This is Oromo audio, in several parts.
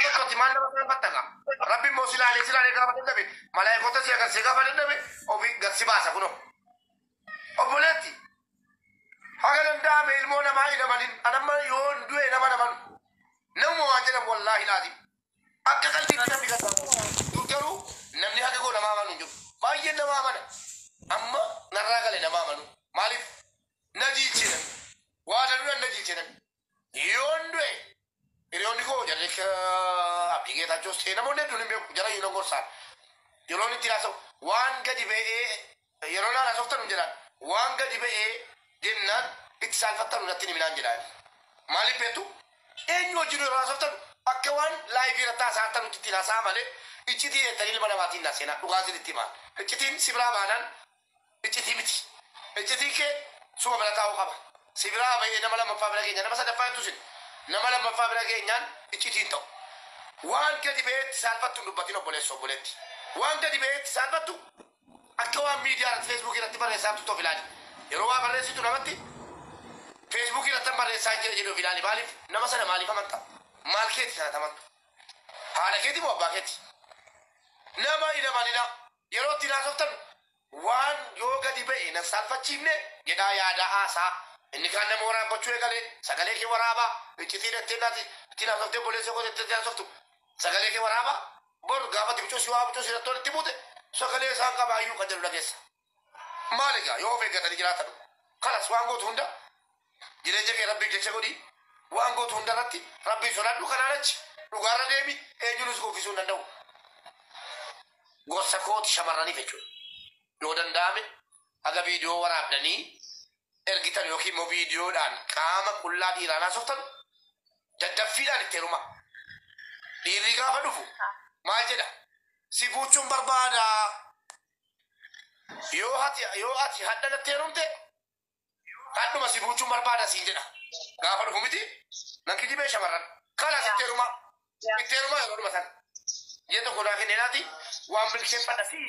salphattu ati maal nama salphattaqa rabbi immoo silaalee gaafa dadhabe malaayikoota si agarsee gaafa dadhabe ofii garsi baasa kuno obboleetti haga danda'ame ilmoo namaa hidhamanin anamma yoon du'e nama naman namuma waan jedhamu wallaahi laati akka qalbiitti namni gaddaa garuu namni haga goo namaa amanu jiru baay'een namaa amana amma narraa gale namaa amanu maaliif na jiichinan waa danuudhaan na jiichinan yoon du'e hiriyoonni koo jarri abdii geetaachoo ta'e namoonni hedduun hin beeku jara yuunan gorsaan yeroon itti haasa'u waan gadi ba'ee yeroo naan haasoftan jedhaan waan gadi ba'ee jennaan itti saalfattan natti himinaan jedhaan maaliif beektu eenyu wajjin yeroo haasoftan akka waan laayivii irratti haasa'an nuti ittiin haasa'aa malee iccitii jettanii ilma namaatiin na seenaa dhugaatiin itti himaa iccitiin si biraa baanaan iccitii miti iccitii kee suma bira taa'uu qaba si biraa ba'ee nama lammaffaa bira keenya nama sadaffaa jettu sin nama lammaffaa bira keenyaan iccitiin ta'u waan gadi ba'eetti saalfattu dubbatiin obboleessa obboleetti waan gadi ba'eetti saalfattu akka waan miidiyaa irratti feesbuukii irratti barreessaa tuttuuf ilaali yeroo waa barreessitu namatti feesbuukii irratti barreessaa jira jedhuuf ilaali maaliif nama sana maaliif amanta maal keeti sana tamantu haadha keeti moo abbaa keeti nama hidhamanina yeroo itti naasoftan waan yoo gadi ba'e na saalfachiifne jedhaa yaada haasaa inni kaan nama waraabbachuu eegalee sagalee kee waraabaa iccitii dhattee naati itti naasoftee boleessee koo itti naasoftu sagalee kee waraabaa bor gaafa tibicuu si waa bicuu si rattoon itti buute sagalee isaan qabaayyuu kan jedhu dhageessa maal egaa yoo of eeggatanii jiraatan kanas waan gootu hunda jireenya kee rabbii jecha godhii waan gootu hunda irratti rabbii sodaadhu kanaan achi dhugaarra deemi eenyunis goofisuu hin danda'u gorsa kooti shamarraniif jechuudha yoo danda'ame haga viidiyoo waraabdanii ergitan yookiin immoo viidiyoodhaan qaama qullaa dhiiraa naasoftan daddaffiidhaan itti heeruma dhiirri gaafa dhufu maal jedha si fuuchuun barbaada yoo ati hadda natti heerumte hadhuma si fuuchuun barbaada siin jedha gaafa dhufu miti nan kijibee shamarran kanas itti heeruma yeroo dhuma san jee tokko naa kennenaati waan milkeeffadha si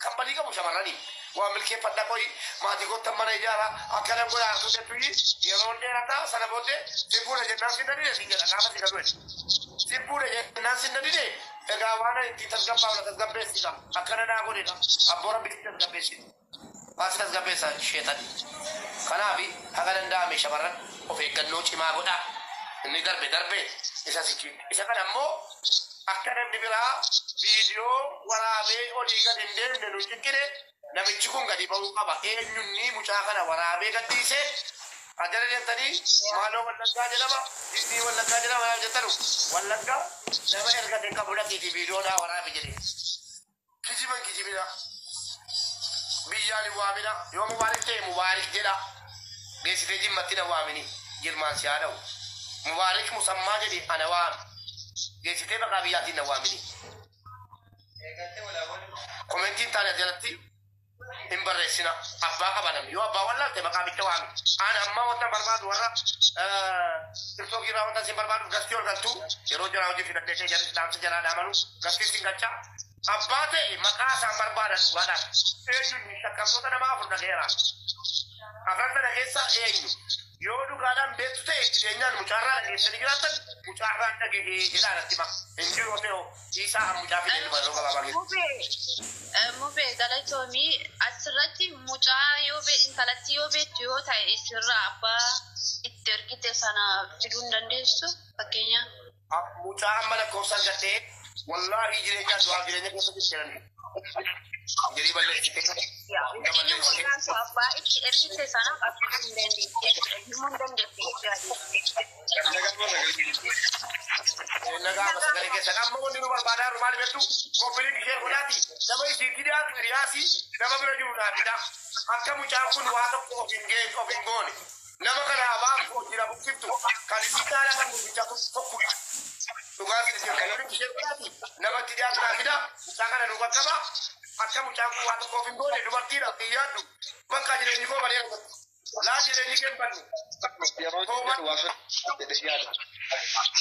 kan badii qabu shamarranii waan milkeeffadha qoyi maatii kottan mana ijaara akkana godha artuu jettuyi yeroo dheerataa sana booddee si fuudha jennaan sin dadide siin jedha gaafa si gadu'e si fuudha jennaan sin dadide egaa waan itti tasgabbaa'u tasgabbeessita akkana naa godhedha abboora bitti tasgabbeessita baasi tasgabbeessa sheetani kanaafi haga danda'ame shamarran of eeggannoo cimaa godha inni darbe isa kana ammoo akka namni biraa viidiyoo waraabee olii gad hin deemne nu ciccire namichi kun gadi ba'uu qaba eenyunni mucaa kana waraabee gadhiise ajala jettanii maaloo wallaggaa jedhama inni wallaggaa jedhama yaa jettanu wallaggaa nama ergate qabu dhaqiiti viidiyoodhaa waraabe jedhe kijibina biyyaan hin waamina yoo mubaarik ta'e mubaarik jedha geessitee jimmatti na waamini jirmaan si haa dha'u mubaarik musammaa jedhi ana waami geessitee maqaa biyyaatiin na waamini komentiin taane jalatti hin barreessina abbaa qabanam yoo abbaa wallaalte maqaa bicha waami ana amma wanta barbaadu warra tiktookiirraa wanta sin barbaaduuf gastii ol galtuu yeroo jara hojii fidadheesee jallis dhaamsa jalaa dhaamanu gastii sin galchaa abbaa ta'e maqaa isaan barbaadan dhugaadhaan eenyuun shakkamtoota nama afur dhageera afran sana keessa eenyu yoo dhugaadhaan beektu ta'e jireenyaan mucaarraa dhageessanii jiraatan mucaarraan dhagahee jedhaan atti ma hin jiru ta'u isaa mucaa fidee dhuma yeroo gabaabaa geessu. Mubee galatoomii asirratti mucaa intalatti yoo beektu yoo ta'e sirraa abbaa itti ergite sana fiduu hin dandeessu fakkeenya. Mucaa amma lakkoofsa argattee wallaahi jireenya du'aa jireenya keessa jijjiiranii. Jadi balleessite. Fakkeenya mucaan sun abbaa itti ergite sana akka hin dandeesse. Nagaa sagalee keessa amma wanti nu barbaadaa jiru maal beektu koffiliin ishee godhaati nama isiitti dhiyaatu hiriyaasi nama bira jiru dhaabidha akka mucaan kun waa tokko of hin goone nama kana abaan koo jira buqqiftu kan isii taala kan gurgichaa tokkodha dhugaatiin ishee koffiliin ishee godhaati namatti dhiyaatu dhaabidha mucaa kana nu qaqqaba akka mucaan kun waa tokko of hin goone dubartiidha xiyyaaddu bakka jireenyi koo bareedu laa jireenyi kee bannu.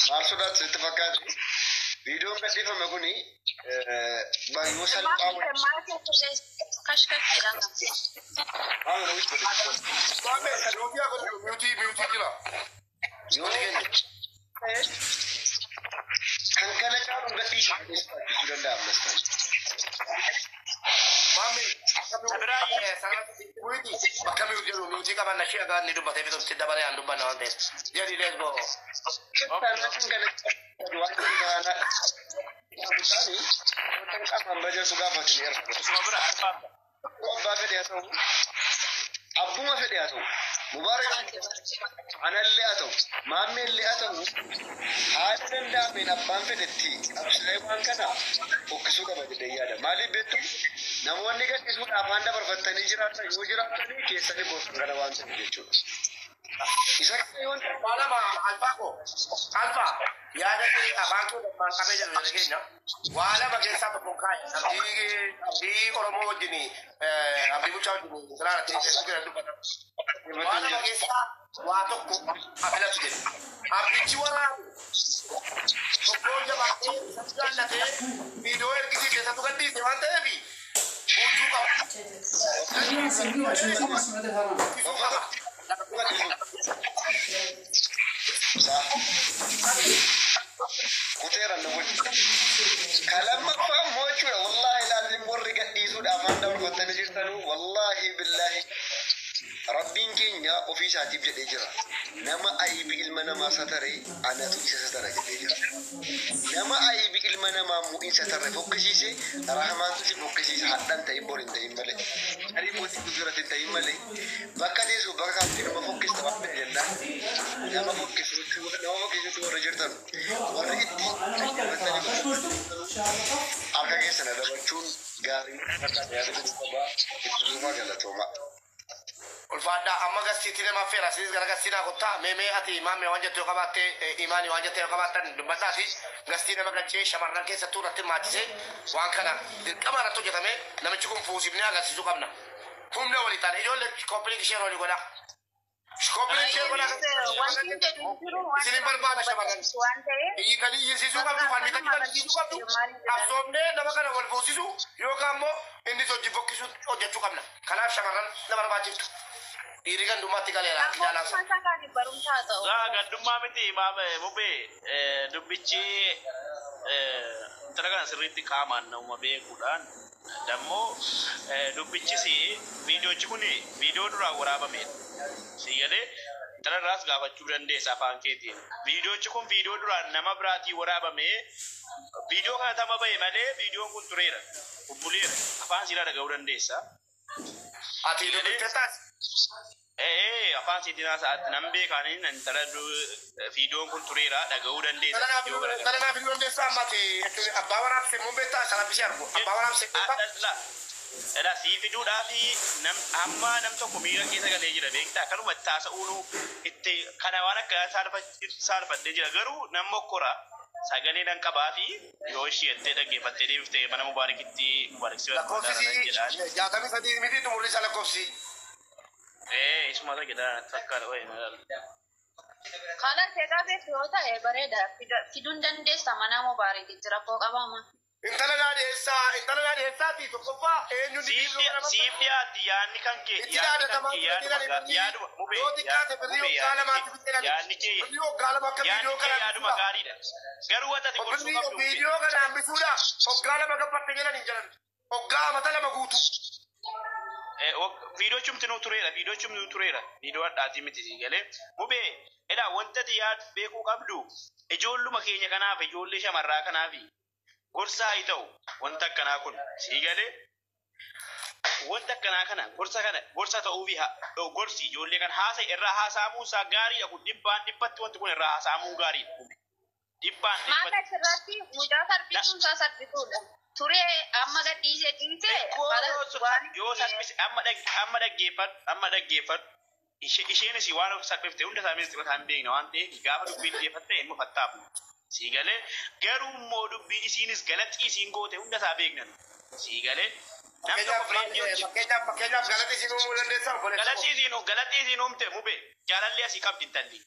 Maal sodaatu sitti fakkaate viidiyoon gadhiifame kuni baay'ee salphaa kan gadhiisu danda'a ammastaan. Mami, birai kuiti bakami ujiru music apa nasi akan hidup baterai itu tidak boleh anda bana nanti. Jadi lesbo. Abbuma fedhe haa ta'u, Mubaarak ana illee haa ta'u, maammee illee haa ta'u, haala danda'ameen abbaan fedhetti qabsilee waan kana fokkisuu qaba jedhee yaada. Maaliif beektu namoonni gadhiisuudhaaf waan dabarfattanii jiraatan yoo jiraatanii keessanii boorsaan kana waan ta'e jechuudha. Isa kana yoo Malama alfa yaada ke abanku depan kami jadi begini. Wala bagian satu pungkai. Di Oromo jini, abdi bucau jini. Sekarang nanti saya kira itu pada. Wala bagian satu waktu ku apela sih. Abdi juara. Pokoknya jabat sekarang nanti video yang kita satu ganti sewan tapi. Ujuk kau. kuteera na wajji kalamaffaa mochuudha wallahi laaziim warri gadhiisuudhaaf waan dabarfattanii jirtanuu wallahi billahi rabbiin keenya ofii isaatiif jedhee jira nama ayibi ilma namaa sataree anatu isa satara jedhee jira nama ayibi ilma namaa mu'in satarre fokkisiise rahmaantu si fokkisiisa hadhan ta'in bor hin ta'in malee arii mootii gudurat hin ta'in malee bakka teessu bakka kaaftii nama fokkista waan ta'e jennaan nama fokkisuutti warra jirtan warra itti harka keessa na dabachuun gaarii akka yaadatu qabaa itti duuba galatooma. Ulfada amma gasiti nama fera sis gara gasina kota meme ati imam wanja to kabate imani wanja to kabatan dubatasi gasti nama gache shamarran ke satu ratti matise wan kana kamara to jatame nama chukum fusibni aga sisu kamna humna wali tane ijolle complex share wali goda complex share goda sini barbada shamarran yi kali sisu kamna fan mitaki kali sisu kamna asomne nama kana wal fusisu yo kammo indi to jibokisu oja chukamna kala shamarran nama bajitu diri kan dumati kali lah jalan gadumma miti imam mube dubbichi terakan sirriitti qaamaan nama beekuudhaan dammoo dubbichi si viidiyoochi kun viidiyoo duraa waraabame si galee tararraas gaafachuu dandeessa afaan keetiin viidiyoochi kun viidiyoo duraa nama biraatii waraabame viidiyoo kana tama bahe malee viidiyoon kun tureera bubbuleera afaan silaa dhaga'uu dandeessa ati dubbittaas afaan sitinaa saat nambe kanin antara video kun turera dhaga'uu dandeessa dala na video dandeessa mate abba warab se mubeta sala bisharbu abba warab se ela si video dafi nam amma nam tokko miira keessa galee jira beektaa kanuma taasa'uunu itti kana waan akka saalfadhee jira garuu nam mokkora sagalee dan qabaa fi yoo ishee itti dhaggeeffattee deebiftee mana mubaarakitti mubaaraksii lakkoofsi jaatami sadii miti tumurri isa lakkoofsi isuma lagi dah takkan oi Kalau saya betul hoda bereda fidun dan desa mana mau bari di jerapok apa mah? Intala na desa ti to kopa enyu di sipia diani kan ke ya mube ya magari dah garu wata di video kan ambisuda ogala magapatte jela ni jalan ogga matala magutu video chumtinu turera video adati miti sigale mube eda wanta tiyat beku qabdu ejolluma keenya kanaaf ejolle shamarra kanaafi gorsa itau wanta kana kun sigale wanta kana gorsa ta'uu fi gorsi ejolle kan haasa irra haasamu sa gari ya dibbatti wanti kun irra haasamu gari dibbatti mana sirratti mujafar bitun sa sabbitudha ture amma gadhiise dhiise yoo sabbise amma dhaggeeffadhu isheen si waan sabbifte hunda isaa misti bataan beekna waan ta'eef gaafa dubbiin deeffatte immoo fattaafu sii galee garuu immoo dubbiin isiinis galaxii isiin goote hunda isaa beeknan sii galee fakkeenyaaf galaxii isiin uumuu dandeessaa galaxii isiin uumte mube jaalallee asii qabdi intalli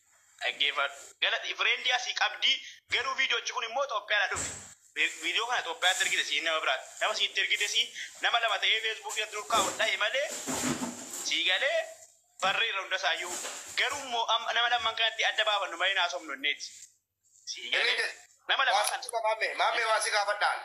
dhaggeeffadhu galaxii fireendi asii qabdi garuu viidiyoochi kun immoo Itoophiyaadha dhufe video kana Itoophiyaatti ergite si nama biraati nama siitti ergite si nama lama ta'ee Facebook irratti durkaa hodhaa'e malee sii galee barreera hunda isaayyuu garuu immoo nama lamman kanatti adda baafannu malee naasofnu inneeti sii galee nama lama kan Waasi ka maame waa si gaafadhaan.